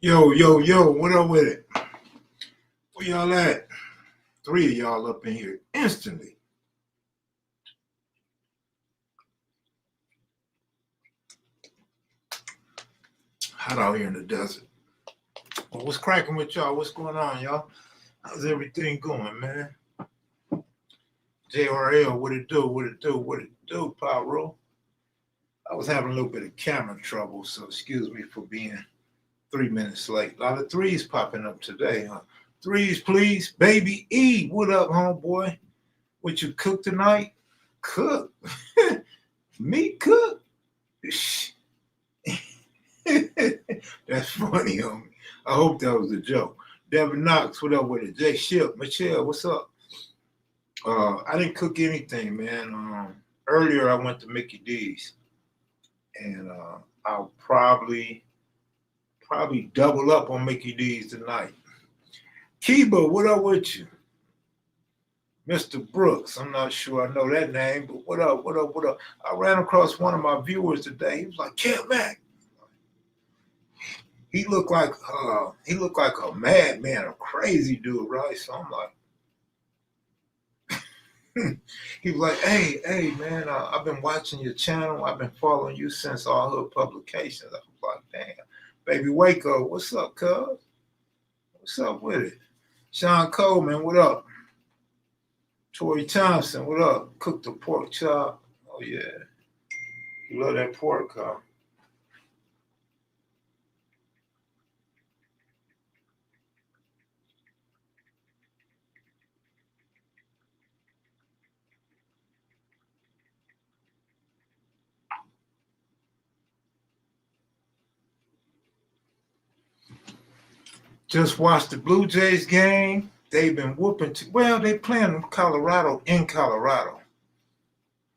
Yo, what up with it? Where y'all at? Three of y'all up in here instantly. Hot out here in the desert. Well, what's cracking with y'all? What's going on, y'all? How's everything going, man? JRL, what it do? What it do? What it do, Pyro? I was having a little bit of camera trouble, so excuse me for being 3 minutes late. A lot of threes popping up today, huh? Threes, please. Baby E, what up, homeboy? What you cook tonight? Cook. Me cook? That's funny, homie. I hope that was a joke. Devin Knox, what up with it? Jay Ship, Michelle, what's up? I didn't cook anything, man. Earlier I went to Mickey D's, and I'll probably double up on Mickey D's tonight. Kiba, what up with you? Mr. Brooks, I'm not sure I know that name, but what up? I ran across one of my viewers today. He was like, Kim Mac. He looked like a madman, a crazy dude, right? So I'm like, he was like, hey, man, I've been watching your channel. I've been following you since All Hood Publications. I was like, damn, baby Waco, what's up, cuz? What's up with it? Sean Coleman, what up? Tori Thompson, what up? Cook the pork chop. Oh yeah, you love that pork, huh? Just watched the Blue Jays game. They've been whooping. Well, they playing Colorado in Colorado.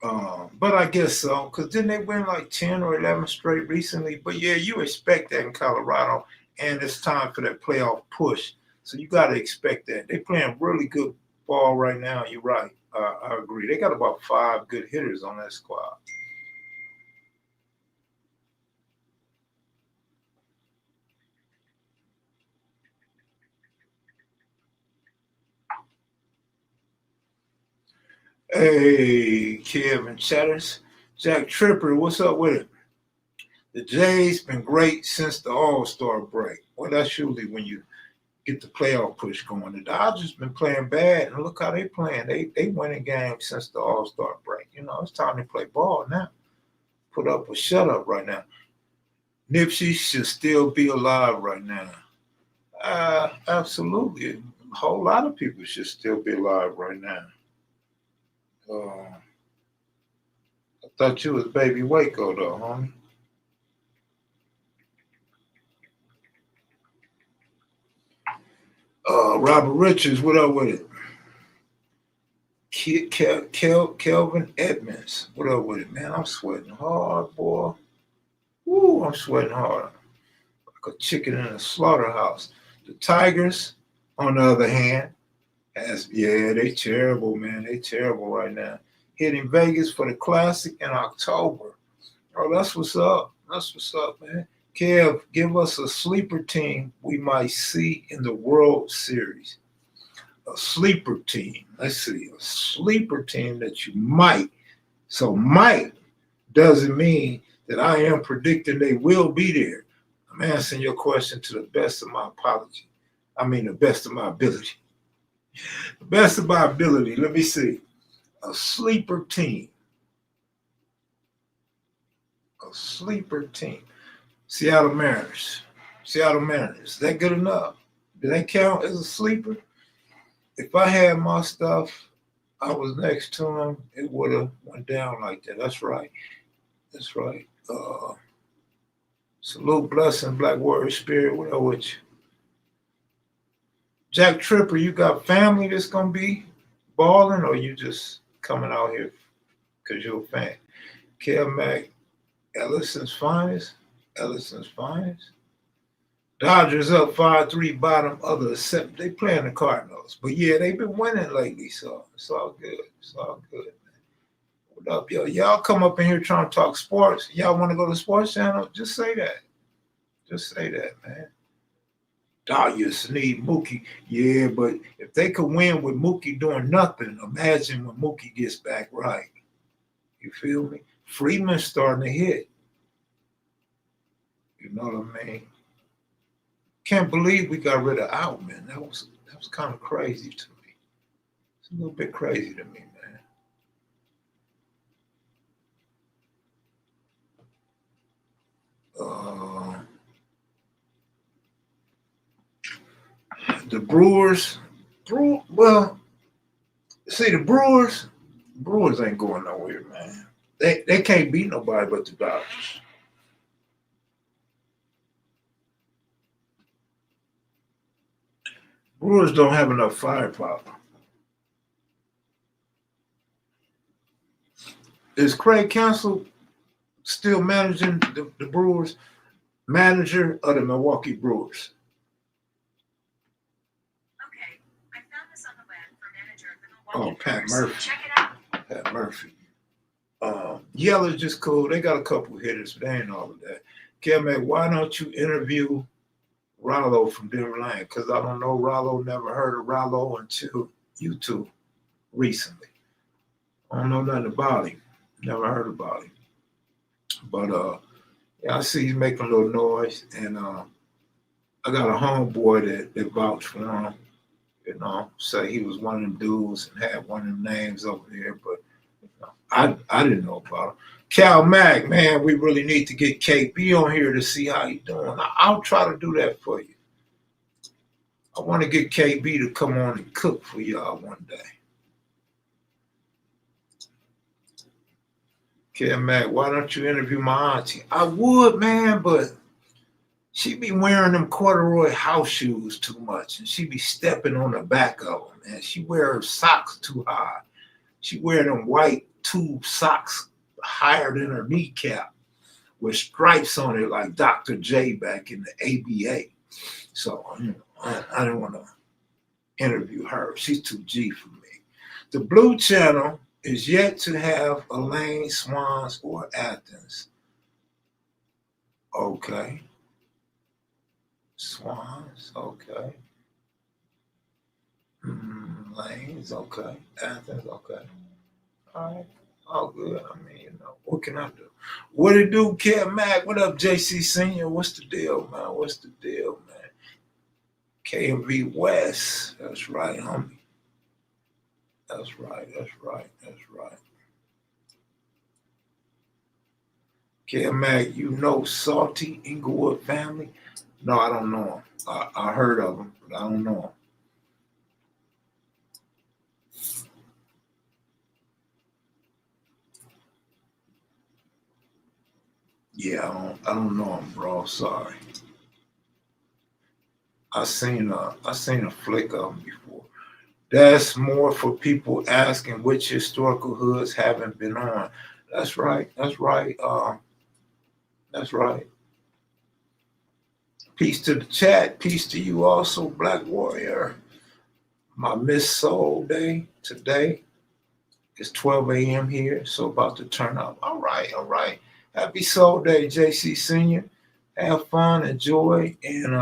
But I guess so, because didn't they win like 10 or 11 straight recently? But yeah, you expect that in Colorado, and it's time for that playoff push. So you got to expect that. They're playing really good ball right now. You're right. I agree. They got about 5 good hitters on that squad. Hey, Kevin Chatters. Jack Tripper, what's up with it? The Jays been great since the All-Star break. Well, that's usually when you get the playoff push going. The Dodgers been playing bad, and look how they playing. They winning games since the All-Star break. You know, it's time to play ball now. Put up or shut up right now. Nipsey should still be alive right now. Absolutely. A whole lot of people should still be alive right now. I thought you was Baby Waco though, homie. Robert Richards, what up with it? Kelvin Edmonds, what up with it, man? I'm sweating hard, boy. Woo, I'm sweating hard. Like a chicken in a slaughterhouse. The Tigers, on the other hand, they terrible, man. They terrible right now. Hitting Vegas for the Classic in October. Oh, that's what's up. That's what's up, man. Kev, give us a sleeper team we might see in the World Series. A sleeper team. Let's see. A sleeper team that you might. So might doesn't mean that I am predicting they will be there. I'm answering your question to the best of my apology. I mean, the best of my ability. The best of my ability. Let me see. A sleeper team. A sleeper team. Seattle Mariners. Seattle Mariners. Is that good enough? Do they count as a sleeper? If I had my stuff, I was next to him, it would have went down like that. That's right. That's right. Salute, blessing, Black Warrior Spirit. What up with you? Jack Tripper, you got family that's gonna be balling, or you just coming out here because you're a fan? Kel Mac, Ellison's finest. Ellison's finest. Dodgers up 5-3, bottom other except they playing the Cardinals. But yeah, they've been winning lately, so it's all good. It's all good, man. What up, yo? Y'all come up in here trying to talk sports. Y'all want to go to the sports channel? Just say that. Just say that, man. Dodgers need Mookie. Yeah, but if they could win with Mookie doing nothing, imagine when Mookie gets back right. You feel me? Freeman's starting to hit. You know what I mean? Can't believe we got rid of Outman. That was kind of crazy to me. It's a little bit crazy to me, man. The Brewers, well, see the Brewers ain't going nowhere, man. They can't beat nobody but the Dodgers. Brewers don't have enough firepower. Is Craig Counsell still managing the Brewers? Manager of the Milwaukee Brewers. Okay, I found this on the web for manager of the Milwaukee Pat Brewers. Murphy. Check it out. Pat Murphy. Yellow's just cool. They got a couple of hitters, but they ain't all of that. Kelmac, why don't you interview Rollo from Denver Lion? Because I don't know Rollo, never heard of Rollo until YouTube recently. I don't know nothing about him. Never heard about him. But yeah, I see he's making a little noise, and I got a homeboy that vouched for him, say he was one of them dudes and had one of them names over there, but I didn't know about him. Cal Mack, man, we really need to get KB on here to see how he's doing. I'll try to do that for you. I want to get KB to come on and cook for y'all one day. Cal Mack, why don't you interview my auntie? I would, man, but she be wearing them corduroy house shoes too much, and she be stepping on the back of them, and she wear her socks too high. She wear them white tube socks higher than her kneecap with stripes on it like Dr. J back in the ABA. So I didn't want to interview her. She's too G for me. The Blue Channel is yet to have Elaine Swans or Athens. Okay. Swans, okay. Lanes, okay. Athens, okay. All right. All good. I mean, what can I do? What it do, Kev Mac? What up, JC Senior? What's the deal, man? What's the deal, man? KMV West. That's right, homie. That's right. Kev Mac, you know Salty Inglewood family? No, I don't know him. I heard of him, but I don't know him. Yeah, I don't know him, bro. Sorry. I seen a flick of him before. That's more for people asking which historical hoods haven't been on. That's right. That's right. Peace to the chat. Peace to you also, Black Warrior. My Miss Soul Day today. It's 12 a.m. here, so about to turn up. All right. Happy Soul Day, JC Senior. Have fun, enjoy, and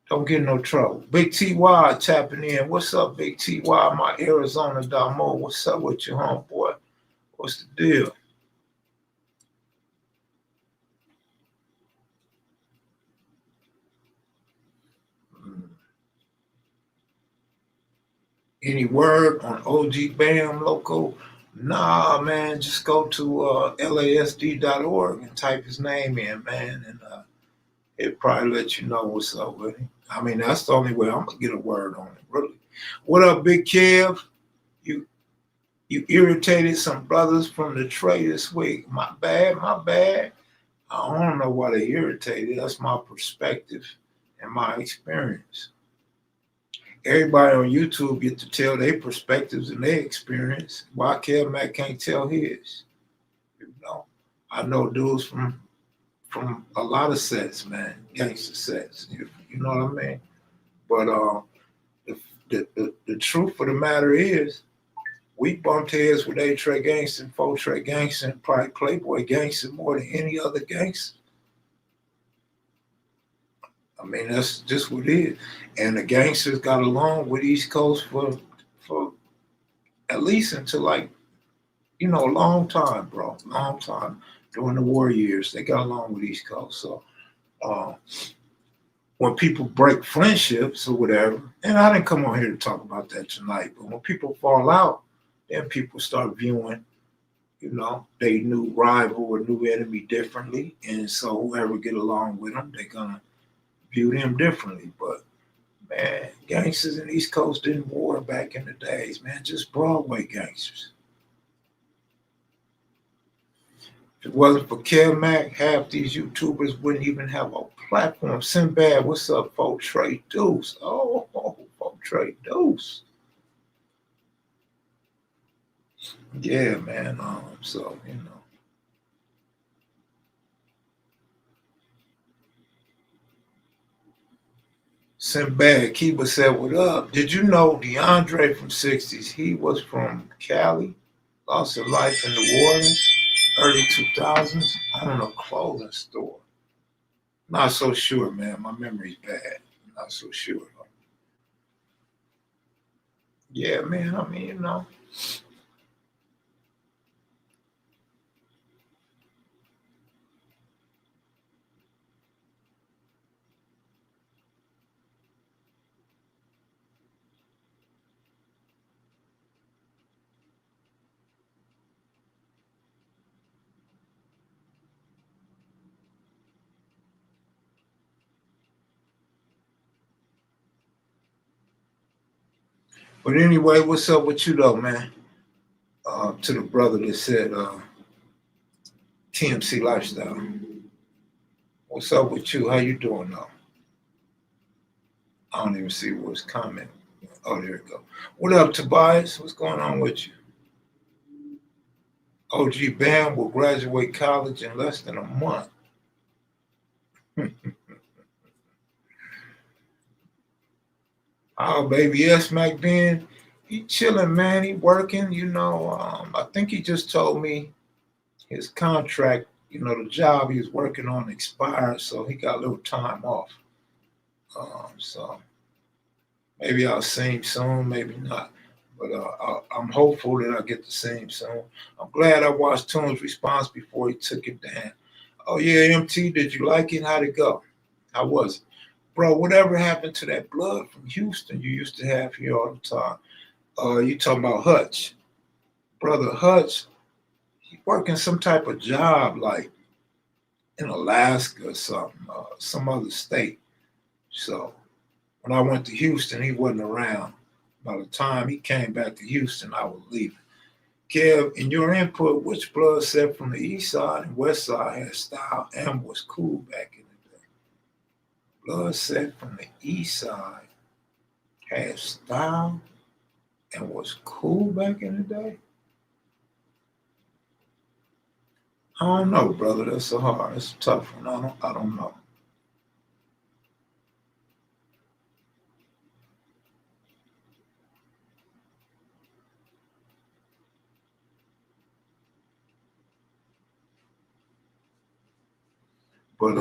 don't get in no trouble. Big TY tapping in. What's up, Big TY? My Arizona Damo. What's up with you, homeboy? What's the deal? Any word on OG Bam Loco? Nah, man. Just go to lasd.org and type his name in, man, and it'll probably let you know what's up with him. I mean, that's the only way I'm gonna get a word on it, really. What up, Big Kev? You irritated some brothers from the trade this week. My bad. I don't know why they irritated. That's my perspective and my experience. Everybody on YouTube get to tell their perspectives and their experience. Why Kev Mack can't tell his? I know dudes from a lot of sets, man, gangster sets. You know what I mean? But the truth of the matter is, we bumped heads with A-Trey Gangster, 4-Trey Gangster, and probably Playboy Gangster more than any other gangster. I mean, that's just what it is. And the gangsters got along with East Coast for at least until like, a long time, bro. Long time. During the war years, they got along with East Coast. So uh, when people break friendships or whatever, and I didn't come on here to talk about that tonight, but when people fall out, then people start viewing, they new rival or new enemy differently. And so whoever get along with them, they're gonna view them differently. But man, gangsters in the East Coast didn't war back in the days, man. Just Broadway gangsters. If it wasn't for Mac, half these YouTubers wouldn't even have a platform. Sinbad, what's up, folks? Trey Deuce. Oh, folks, Trey Deuce. Yeah, man. So. Sinbad, Kiba said, what up? Did you know DeAndre from 60s? He was from Cali, lost his life in New Orleans, early 2000s. I don't know, clothing store. Not so sure, man. My memory's bad. Not so sure. Yeah, man. I mean. But anyway, what's up with you though, man? To the brother that said TMC lifestyle. What's up with you? How you doing though? I don't even see what's comment. Oh, there we go. What up, Tobias? What's going on with you? OG Bam will graduate college in less than a month. Oh, baby, yes, Mac Ben. He chilling, man. He working. I think he just told me his contract, the job he was working on expired, so he got a little time off. So maybe I'll see him soon, maybe not. But I'm hopeful that I get to see him soon. I'm glad I watched Toon's response before he took it down. Oh yeah, MT, did you like it? How'd it go? How was it? Bro, whatever happened to that blood from Houston you used to have here all the time? You talking about Hutch. Brother Hutch, he working some type of job like in Alaska or something, some other state. So when I went to Houston, he wasn't around. By the time he came back to Houston, I was leaving. Kev, in your input, which blood set from the east side and west side had style and was cool back in the day? Blood set from the east side had style and was cool back in the day? I don't know, brother. That's a tough one. I don't know. But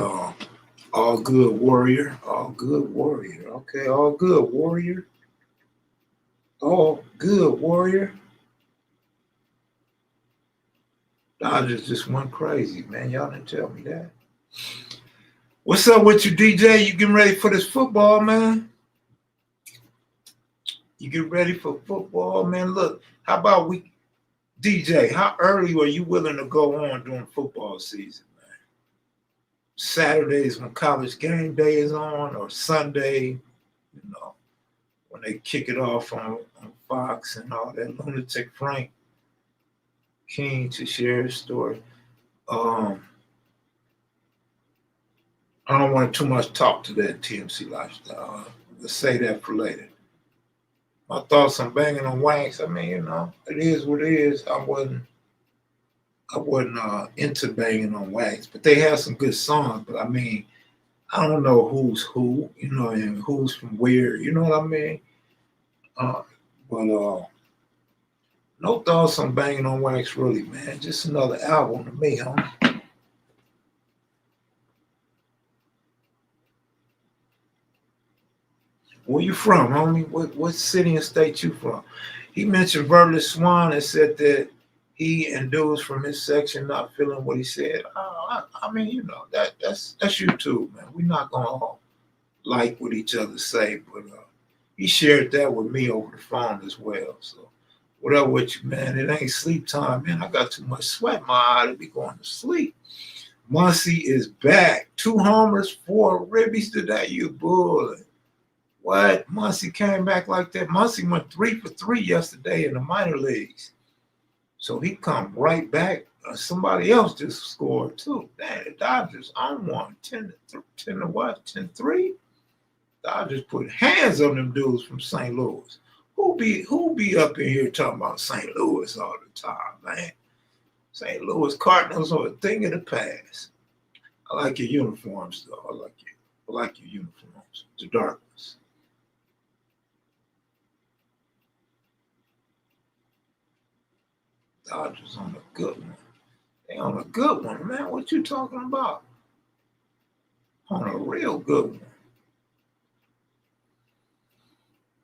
all good warrior, all good warrior. Okay, all good warrior, all good warrior. Dodgers just went crazy, man. Y'all didn't tell me that. What's up with you, DJ? You getting ready for this football, man? You get ready for football, man? Look, how about DJ? How early are you willing to go on during football season, man? Saturdays when college game day is on, or Sunday, when they kick it off on Fox and all that. Lunatic Frank keen to share his story. I don't want too much talk to that TMC lifestyle. Let's say that for later. My thoughts on banging on wax. I mean, it is what it is. I wasn't into banging on wax, but they have some good songs. But I mean, I don't know who's who, and who's from where. You know what I mean? But no thoughts on banging on wax, really, man. Just another album to me, homie. Where you from, homie? What city and state you from? He mentioned Verlet Swan and said that he and dudes from his section not feeling what he said. I mean, you know that's you too, man. We're not gonna all like what each other say, but he shared that with me over the phone as well. So what up with you, man? It ain't sleep time, man. I got too much sweat in my eye to be going to sleep. Muncie is back. 2 homers, 4 ribbies today. You bull. What? Muncie came back like that. Muncie went 3 for 3 yesterday in the minor leagues. So he come right back. Somebody else just scored too. Damn, the Dodgers on one. 10 to what? 10-3? Dodgers put hands on them dudes from St. Louis. Who be up in here talking about St. Louis all the time, man? St. Louis Cardinals are a thing of the past. I like your uniforms, though. I like your uniforms. The darkness. Dodgers on a good one. They on a good one, man. What you talking about? On a real good one.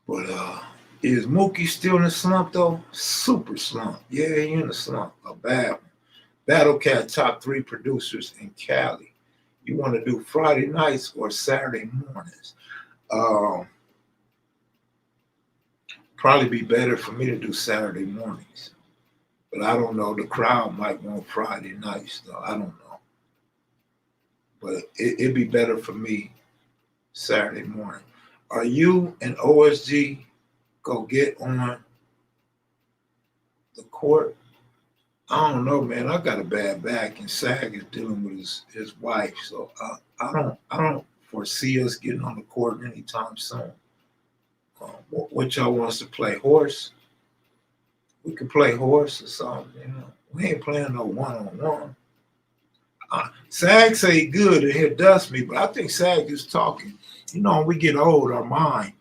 But is Mookie still in a slump though? Super slump. Yeah, he in a slump. A bad one. Battle Cat top 3 producers in Cali. You want to do Friday nights or Saturday mornings? Probably be better for me to do Saturday mornings. But I don't know. The crowd might want Friday nights, though. I don't know. But it'd be better for me Saturday morning. Are you and OSG go get on the court? I don't know, man. I got a bad back, and Sag is dealing with his wife, so I don't foresee us getting on the court anytime soon. What y'all want us to play? Horse? We could play horse or something, you know. We ain't playing no one-on-one. Sag say good and he'll dust me, but I think Sag is talking. You know, when we get old, our mind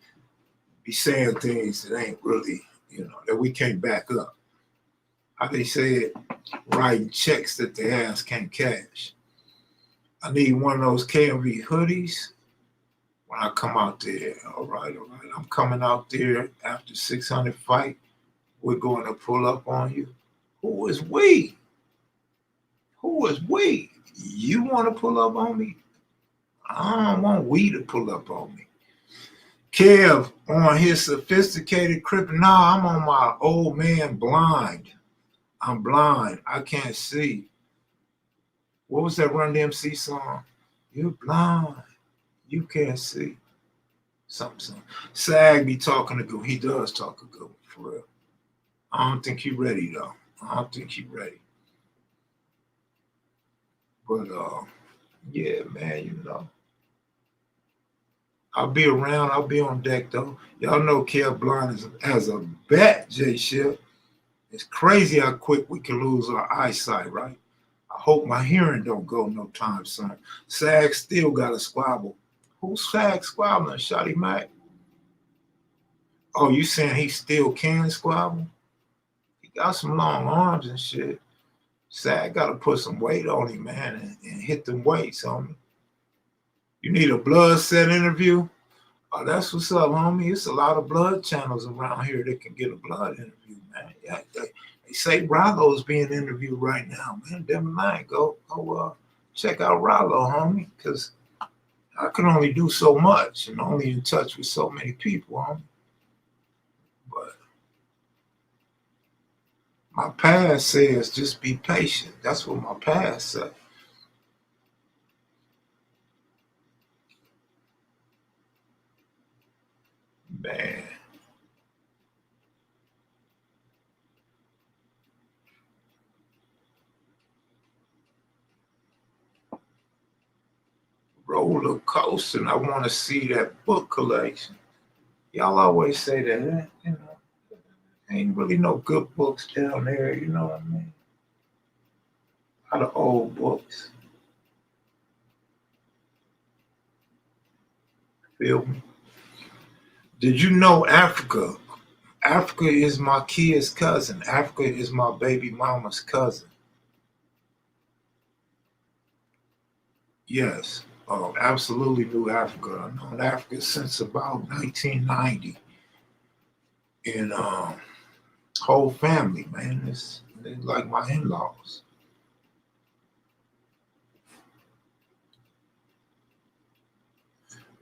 be saying things that ain't really, you know, that we can't back up. How they say it, writing checks that the ass can't cash. I need one of those KMV hoodies when I come out there. All right. I'm coming out there after 600 fight. We're going to pull up on you. Who is we? Who is we? You want to pull up on me? I don't want we to pull up on me. Kev on his sophisticated crib. Nah, I'm on my old man blind. I'm blind. I can't see. What was that Run DMC song? You're blind. You can't see. Something. Sag be talking to go. He does talk a good one, for real. I don't think he ready, though. I don't think he ready. But, yeah, man, you know. I'll be around. I'll be on deck, though. Y'all know Kev Blind as a bat, J Ship. It's crazy how quick we can lose our eyesight, right? I hope my hearing don't go no time soon. Sag still got a squabble. Who's Sag squabbling? Shotty Mac? Oh, you saying he still can squabble? He got some long arms and shit. Sag got to put some weight on him, man, and hit them weights, homie. You need a blood set interview? Oh, that's what's up, homie. It's a lot of blood channels around here that can get a blood interview, man. Yeah, they say Rollo's being interviewed right now, man. Damn mind, go check out Rollo, homie, because I can only do so much and only in touch with so many people, homie. But my past says just be patient. That's what my past said. Man. Roller coaster, and I want to see that book collection. Y'all always say that, you know, ain't really no good books down there, you know what I mean? A lot of old books. Feel me? Did you know Africa? Africa is my kid's cousin. Africa is my baby mama's cousin. Yes. Absolutely New Africa. I've known Africa since about 1990. And whole family, man. They're like my in-laws.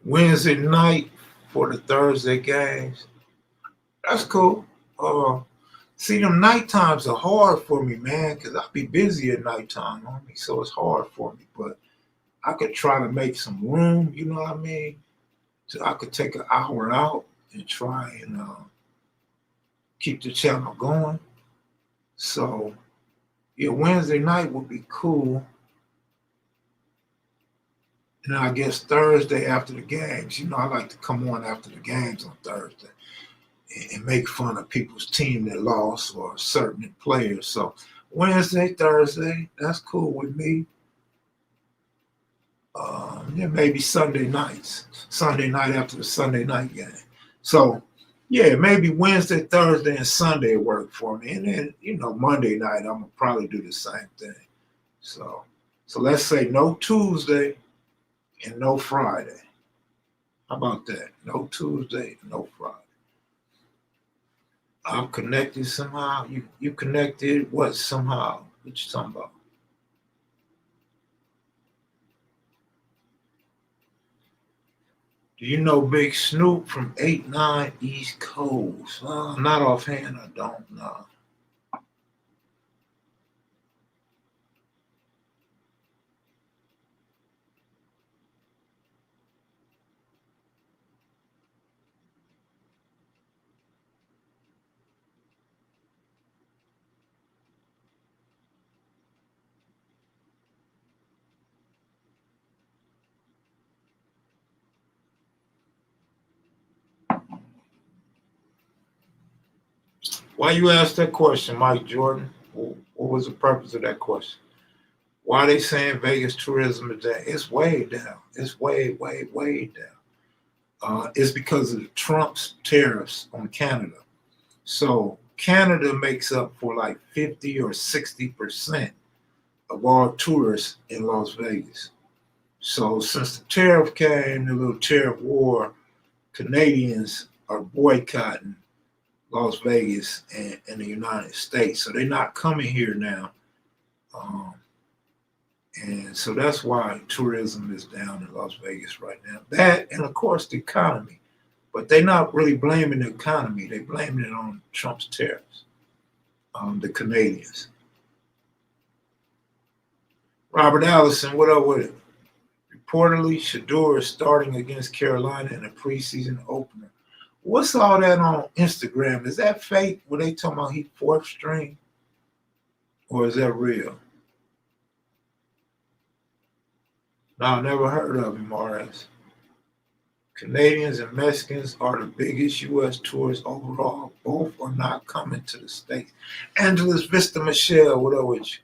Wednesday night for the Thursday games. That's cool. Uh, See, them night times are hard for me, man, because I be busy at nighttime, homie. So it's hard for me. But I could try to make some room, you know what I mean? So I could take an hour out and try and keep the channel going. So, yeah, Wednesday night would be cool. And I guess Thursday after the games, I like to come on after the games on Thursday and make fun of people's team that lost or certain players. So Wednesday, Thursday, that's cool with me. Yeah, maybe Sunday nights, Sunday night after the Sunday night game. So yeah, maybe Wednesday, Thursday, and Sunday work for me. And then, Monday night, I'm gonna probably do the same thing. So let's say no Tuesday and no Friday. How about that? No Tuesday, no Friday. I'm connected somehow. You connected what somehow? What you talking about? Do you know Big Snoop from 8-9 East Coast? Not offhand, I don't know. Why you asked that question, Mike Jordan? What was the purpose of that question? Why are they saying Vegas tourism is down? It's way down. It's way, way, way down. It's because of Trump's tariffs on Canada. So Canada makes up for like 50 or 60% of all tourists in Las Vegas. So since the tariff came, the little tariff war, Canadians are boycotting Las Vegas and the United States. So they're not coming here now. Um, and so that's why tourism is down in Las Vegas right now. That, and of course, the economy. But they're not really blaming the economy. They're blaming it on Trump's tariffs, the Canadians. Robert Allison, what up with it? Reportedly, Shador is starting against Carolina in a preseason opener. What's all that on Instagram? Is that fake? Were they talking about he fourth string? Or is that real? No, I never heard of him, RS. Canadians and Mexicans are the biggest U.S. tourists overall. Both are not coming to the States. Angeles Vista Michelle, what up with you?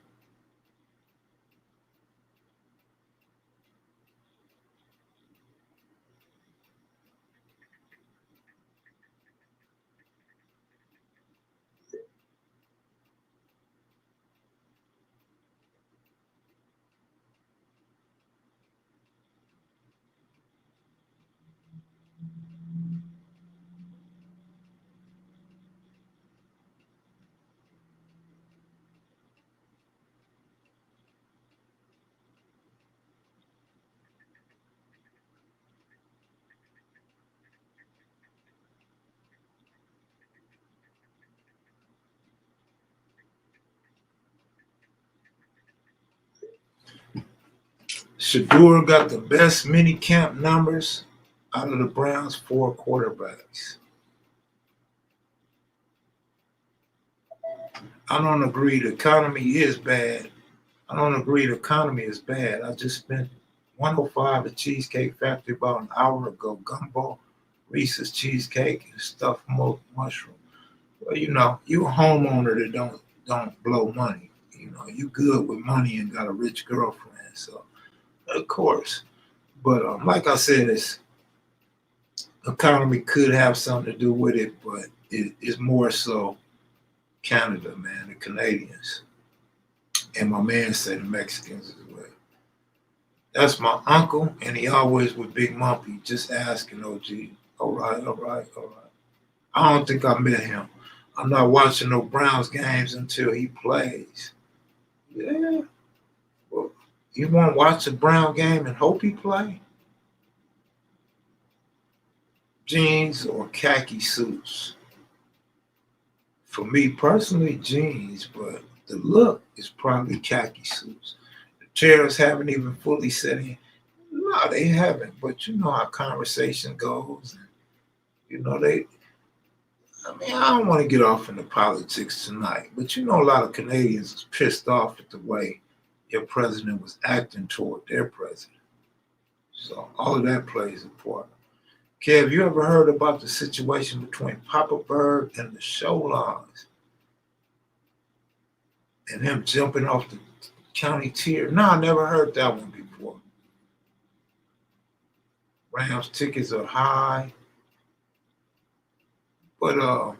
Shador got the best mini camp numbers out of the Browns' four quarterbacks. I don't agree the economy is bad. I don't agree the economy is bad. I just spent 105 at Cheesecake Factory about an hour ago. Gumbo, Reese's cheesecake, and stuffed mushroom. Well, you a homeowner that don't blow money. You good with money and got a rich girlfriend. So of course. But like I said, it's economy could have something to do with it, but it's more so Canada, man, the Canadians. And my man said the Mexicans as well. That's my uncle, and he always with Big Mumpy, just asking OG. All right, all right, all right. I don't think I met him. I'm not watching no Browns games until he plays. Yeah. Well, you won't watch a Brown game and hope he play? Jeans or khaki suits? For me personally, jeans, but the look is probably khaki suits. The chairs haven't even fully set in. No, they haven't. But you know how conversation goes. You know, I mean, I don't want to get off into politics tonight, but you know, a lot of Canadians is pissed off at the way your president was acting toward their president. So all of that plays a part. Kev, you ever heard about the situation between Papa Bird and the show lines and him jumping off the county tier? No, I never heard that one before. Rams tickets are high, but I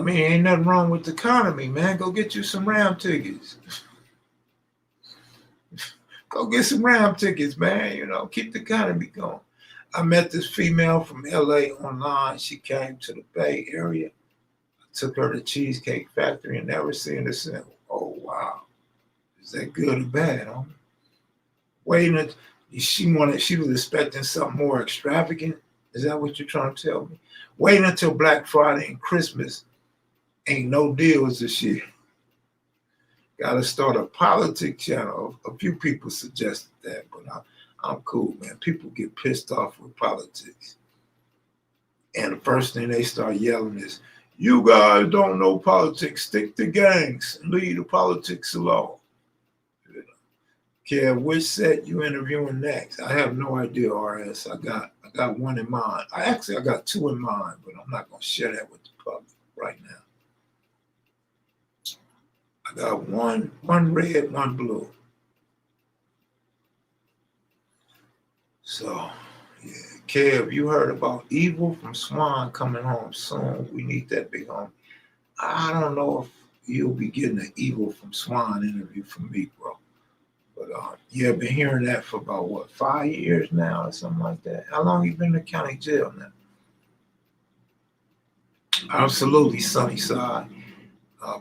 mean, ain't nothing wrong with the economy, man. Go get you some Ram tickets. Go get some Ram tickets, man. You know, keep the economy going. I met this female from LA online. She came to the Bay Area. I took her to Cheesecake Factory and never seen her since. Oh, wow. Is that good or bad, homie? Waiting, she was expecting something more extravagant. Is that what you're trying to tell me? Waiting until Black Friday and Christmas. Ain't no deals this year. Got to start a politics channel. A few people suggested that, but I'm cool, man. People get pissed off with politics. And the first thing they start yelling is, you guys don't know politics. Stick to gangs and leave the politics alone. Kev, which set you interviewing next? I have no idea, RS. I got one in mind. I got two in mind, but I'm not going to share that with the public right now. I got one red, one blue. So, yeah. Kev, you heard about Evil from Swan coming home soon. We need that big homie. I don't know if you'll be getting an Evil from Swan interview from me, bro. But yeah, I've been hearing that for about, 5 years now or something like that. How long you been in the county jail now? Absolutely, Sunnyside.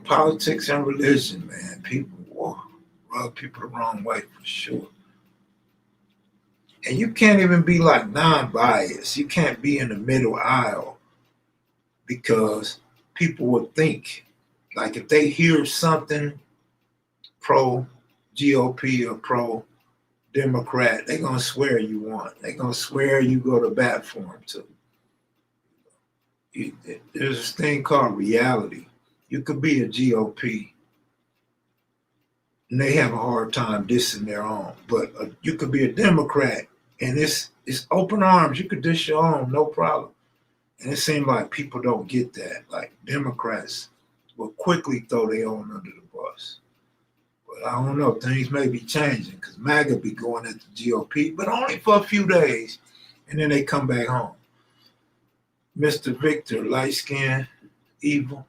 Politics and religion, man. People rub people the wrong way for sure. And you can't even be like non-biased. You can't be in the middle aisle because people would think, like if they hear something pro GOP or pro Democrat, they're gonna swear you won. They're gonna swear you go to bat for them too. There's this thing called reality. You could be a GOP and they have a hard time dissing their own, but you could be a Democrat and it's open arms. You could dish your own, no problem. And it seems like people don't get that. Like Democrats will quickly throw their own under the bus. But I don't know, things may be changing because MAGA be going at the GOP, but only for a few days, and then they come back home. Mr. Victor, light skin, evil.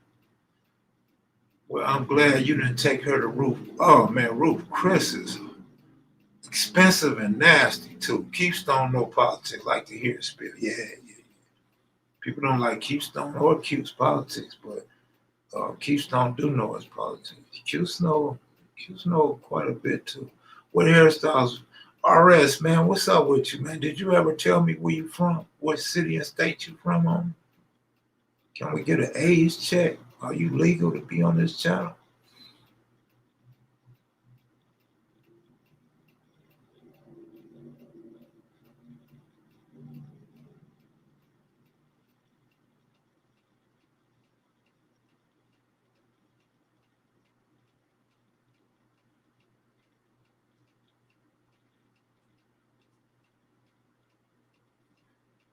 Well, I'm glad you didn't take her to Ruth. Oh man, Ruth Chris is expensive and nasty too. Keepstone no politics. Like to hear it spill. Yeah. People don't like Keepstone or Q's politics, but Keepstone do know his politics. Q's know quite a bit too. What hairstyles? RS, man, what's up with you, man? Did you ever tell me where you from? What city and state you from, homie? Can we get an age check? Are you legal to be on this channel?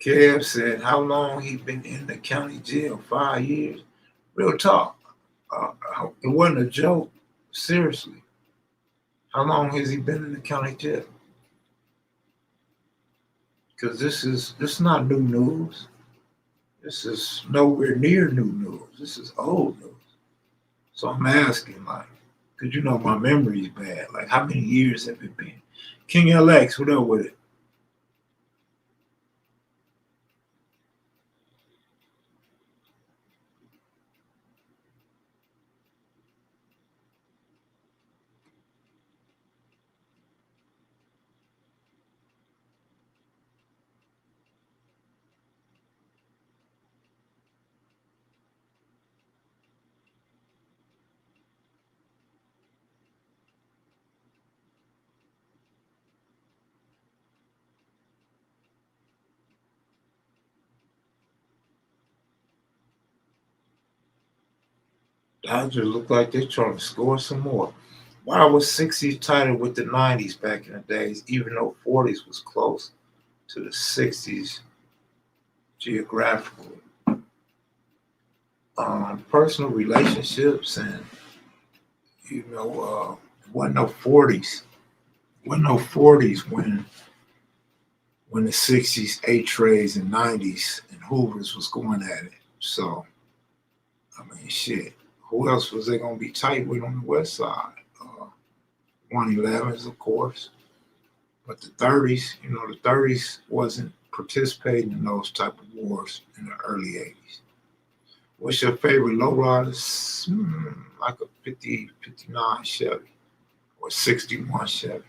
Kev said, how long he been in the county jail? 5 years. Real talk. It wasn't a joke. Seriously. How long has he been in the county jail? Because this is not new news. This is nowhere near new news. This is old news. So I'm asking, like, Cause you know my memory's bad. Like how many years have it been? King LX, what up with it? Dodgers look like they're trying to score some more. Why was 60s tighter with the 90s back in the days, even though 40s was close to the 60s geographically? Personal relationships and, wasn't no 40s. Wasn't no 40s when the 60s, 8 trays and 90s and Hoovers was going at it. So, I mean, shit. Who else was they going to be tight with on the West Side? 111s, of course. But the 30s, the 30s wasn't participating in those type of wars in the early 80s. What's your favorite lowriders? Like a 50, 59 Chevy or 61 Chevy.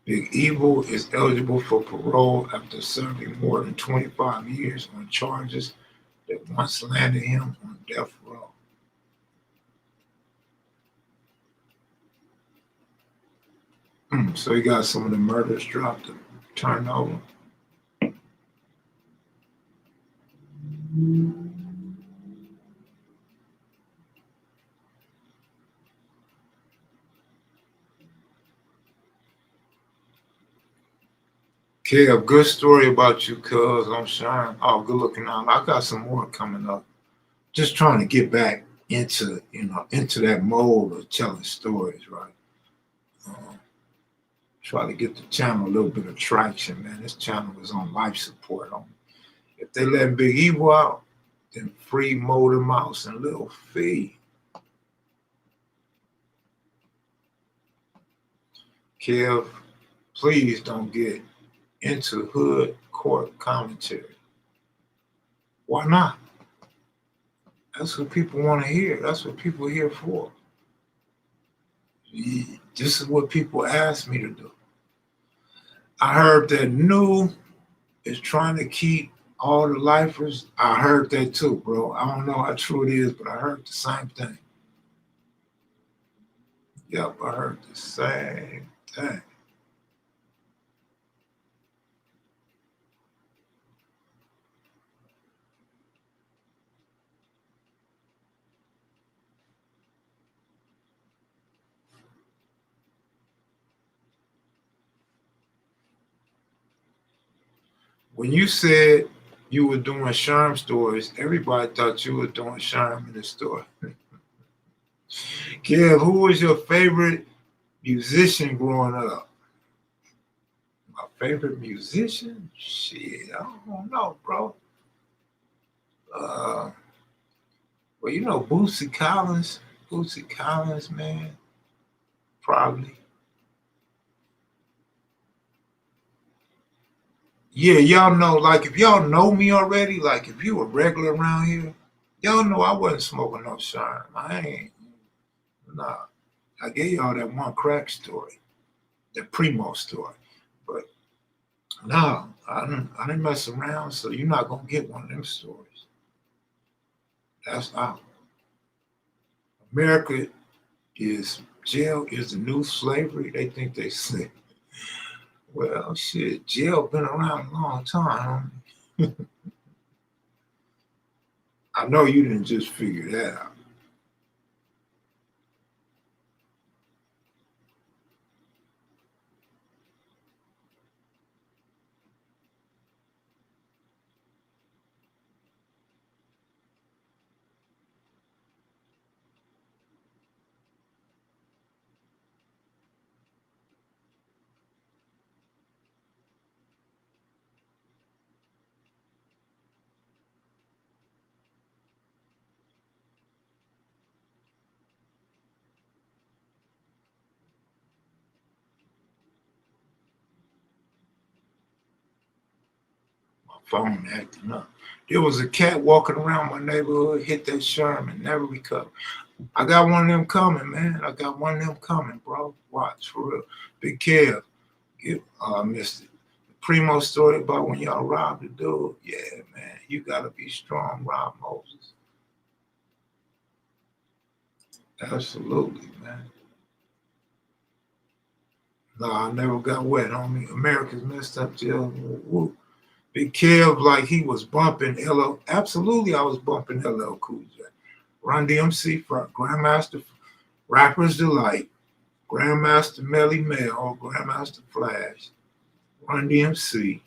Big Evil is eligible for parole after serving more than 25 years on charges that once landed him on death row. So he got some of the murders dropped and turned over. Kev, good story about you, cuz I'm Sean. Oh, good looking out. I got some more coming up. Just trying to get back into that mode of telling stories, right? Um, Try to get the channel a little bit of traction, man. This channel is on life support. If they let Big Evil out, then free Motor Mouse and Lil Fee. Kev, please don't get into hood court commentary. Why not? That's what people want to hear. That's what people are here for. This is what people ask me to do. I heard that New is trying to keep all the lifers. I heard that too, bro. I don't know how true it is, but I heard the same thing. Yep, I heard the same thing. When you said you were doing Sherm stories, everybody thought you were doing Sherm in the store. Kev, who was your favorite musician growing up? My favorite musician? Shit, I don't know, bro. Uh, well, Bootsy Collins. Bootsy Collins, man, probably. Yeah, y'all know, like, if y'all know me already, like, if you a regular around here, y'all know I wasn't smoking no Sherm. I ain't, nah. I gave y'all that one crack story, the Primo story. But no, I didn't mess around, so you're not gonna get one of them stories. That's out. America is jail is the new slavery. They think they slave. Well, shit, jail been around a long time. I know you didn't just figure that out. phone acting up. There was a cat walking around my neighborhood, hit that Sherman, never recovered. I got one of them coming, man. I got one of them coming, bro. Watch, for real. Big Kev, you missed it. The Primo story about when y'all robbed the dude. Yeah, man. You got to be strong, Rob Moses. Absolutely, man. No, I never got wet, homie. America's messed up, Jill. Woo. Big Kev, like he was bumping LL. Absolutely, I was bumping LL Cool J. Run DMC front, Grandmaster Rapper's Delight, Grandmaster Melly Mel, Grandmaster Flash, Run DMC,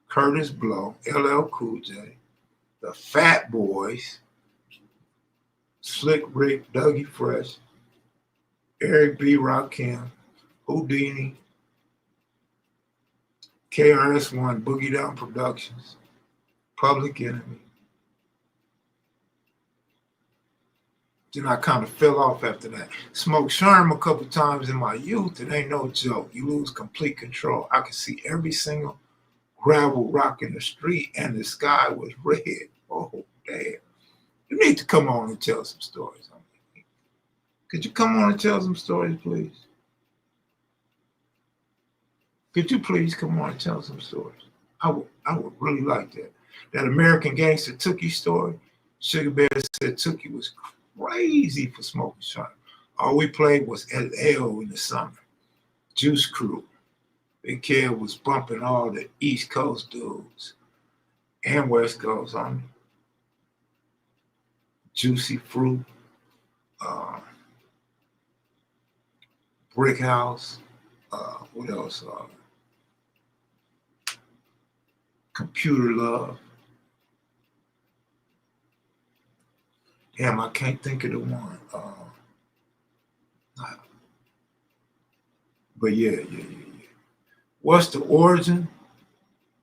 Curtis Blow, LL Cool J, the Fat Boys, Slick Rick, Dougie Fresh, Eric B. Rakim, Houdini, KRS-One, Boogie Down Productions, Public Enemy. Then I kind of fell off after that. Smoked Sherm a couple times in my youth. It ain't no joke. You lose complete control. I could see every single gravel rock in the street, and the sky was red. Oh, damn. You need to come on and tell some stories. Could you come on and tell some stories, please? Could you please come on and tell some stories? I would really like that. That American Gangster Tookie story, Sugar Bear said Tookie was crazy for smoking Sherm. All we played was LL in the summer. Juice Crew. Big Kev was bumping all the East Coast dudes and West Coast on me. Juicy Fruit, Brick House, what else? Computer Love. Damn, I can't think of the one. But yeah. What's the origin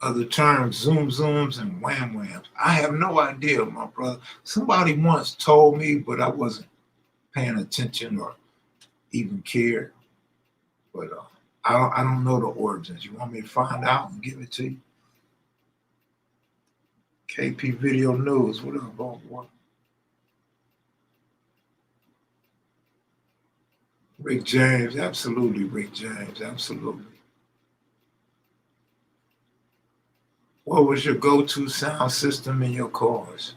of the terms zoom zooms and wham whams? I have no idea, my brother. Somebody once told me, but I wasn't paying attention or even cared. But I don't know the origins. You want me to find out and give it to you? KP Video News. What up, boy? Rick James, absolutely, Rick James, absolutely. What was your go-to sound system in your cars?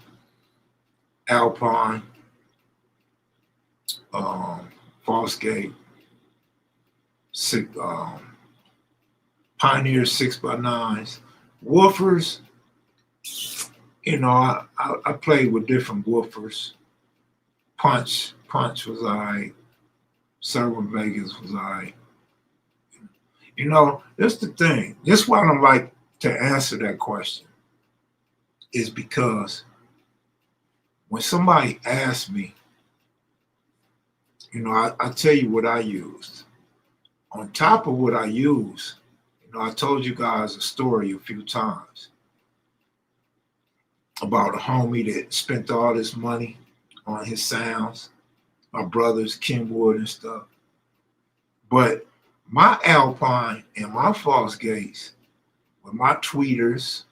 Alpine, Fosgate, Pioneer 6x9s, woofers. You know, I played with different woofers. Punch was all right. Servo Vegas was all right. You know, that's the thing. This is why I don't like to answer that question, is because when somebody asks me, you know, I tell you what I used. On top of what I use, you know, I told you guys a story a few times about a homie that spent all this money on his sounds, my brothers, Kenwood and stuff. But my Alpine and my Fosgates, with my tweeters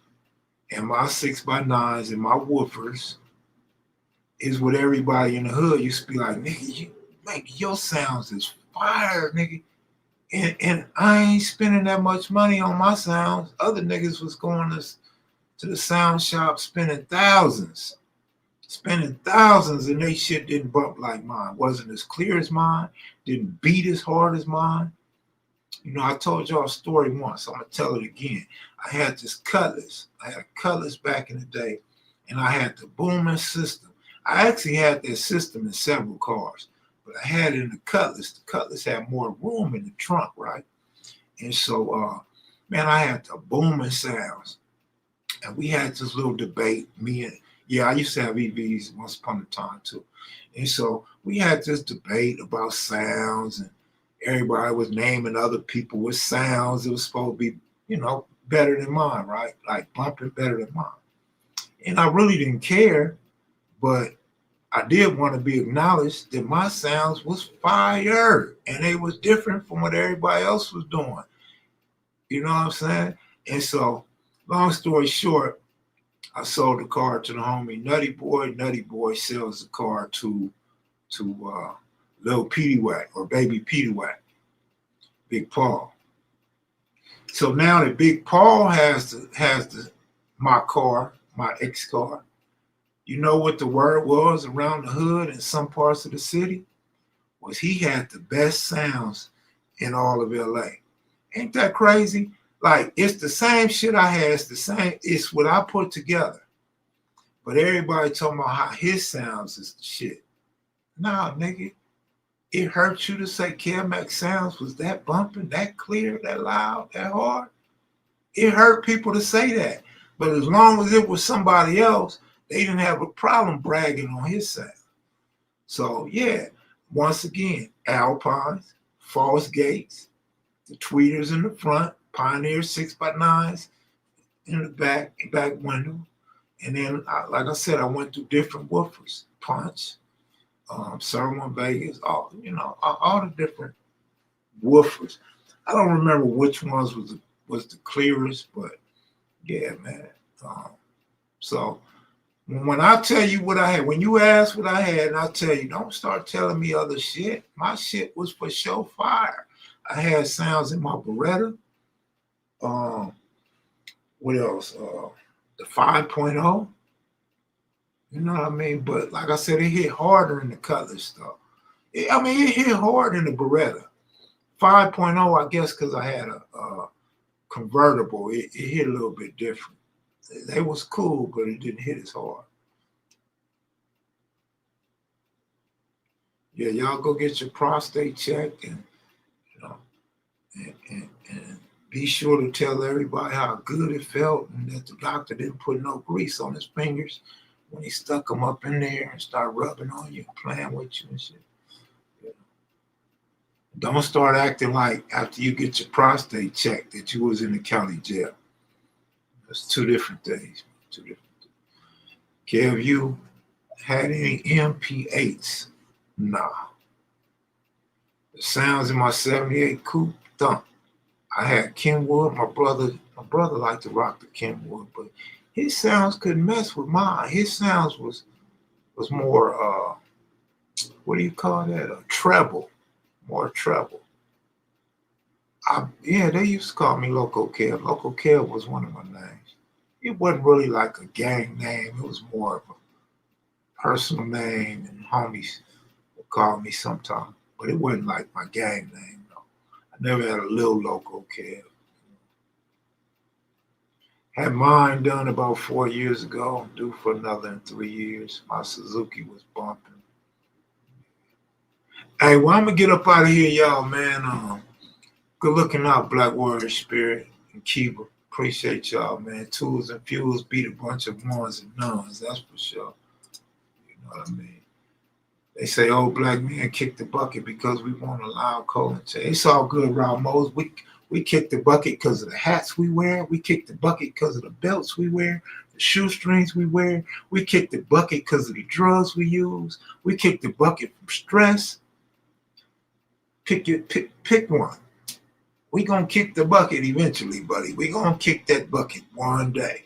and my 6x9s and my woofers, is what everybody in the hood used to be like, nigga, your sounds is fire, nigga. And I ain't spending that much money on my sounds. Other niggas was going to the sound shop spending thousands, and they shit didn't bump like mine. Wasn't as clear as mine, didn't beat as hard as mine. You know, I told y'all a story once. I'm gonna tell it again. I had this Cutlass. I had a Cutlass back in the day, and I had the booming system. I actually had that system in several cars, but I had it in the Cutlass. The Cutlass had more room in the trunk, right? And so, man, I had the booming sounds. And we had this little debate, I used to have EVs once upon a time too. And so we had this debate about sounds, and everybody was naming other people with sounds that was supposed to be, you know, better than mine, right? Like bumping better than mine. And I really didn't care, but I did want to be acknowledged that my sounds was fire, and they was different from what everybody else was doing. You know what I'm saying? And so Long story short, I sold the car to the homie Nutty Boy. Nutty Boy sells the car to Lil Petey Wack or Baby Petey Wack, Big Paul. So now that Big Paul has my car, my ex car, you know what the word was around the hood in some parts of the city? Was he had the best sounds in all of LA. Ain't that crazy? Like, it's the same shit I had. It's what I put together. But everybody talking about how his sounds is shit. Nah, nigga. It hurts you to say KMX sounds was that bumping, that clear, that loud, that hard. It hurt people to say that. But as long as it was somebody else, they didn't have a problem bragging on his sound. So, yeah, once again, Alpines, False Gates, the tweeters in the front, Pioneer 6x9s in the back window. And then, like I said, I went through different woofers, Punch, Sermon Vegas, all the different woofers. I don't remember which ones was the clearest, but yeah, man. So when I tell you what I had, when you ask what I had, and I tell you, don't start telling me other shit. My shit was for show fire. I had sounds in my Beretta. What else? The 5.0. You know what I mean? But like I said, it hit harder in the Cutlass stuff. It hit hard in the Beretta. 5.0, I guess, because I had a convertible. It hit a little bit different. It was cool, but it didn't hit as hard. Yeah, y'all go get your prostate checked and and be sure to tell everybody how good it felt and that the doctor didn't put no grease on his fingers when he stuck them up in there and started rubbing on you, playing with you and shit. Yeah. Don't start acting like after you get your prostate checked that you was in the county jail. That's two different things. Kev, you had any MP8s? Nah. The sounds in my 78 coupe, thump. I had Kenwood. My brother liked to rock the Kenwood, but his sounds couldn't mess with mine. His sounds was more what do you call that? A treble, more treble. They used to call me Loco Kev. Loco Kev was one of my names. It wasn't really like a gang name. It was more of a personal name, and homies would call me sometimes. But it wasn't like my gang name, no. I never had a Lil Loco Kev. Had mine done about 4 years ago, due for another in 3 years. My Suzuki was bumping. Hey, well, I'm going to get up out of here, y'all, man. Good looking out, Black Warrior Spirit and Kiva. Appreciate y'all, man. Tools and fuels beat a bunch of ones and nuns, that's for sure. You know what I mean? They say old black men kick the bucket because we won't allow Colin to. It's all good, Rob Mose. We kick the bucket because of the hats we wear. We kick the bucket because of the belts we wear, the shoestrings we wear. We kick the bucket because of the drugs we use. We kick the bucket from stress. Pick one. We gonna kick the bucket eventually, buddy. We gonna kick that bucket one day.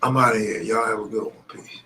I'm out of here. Y'all have a good one. Peace.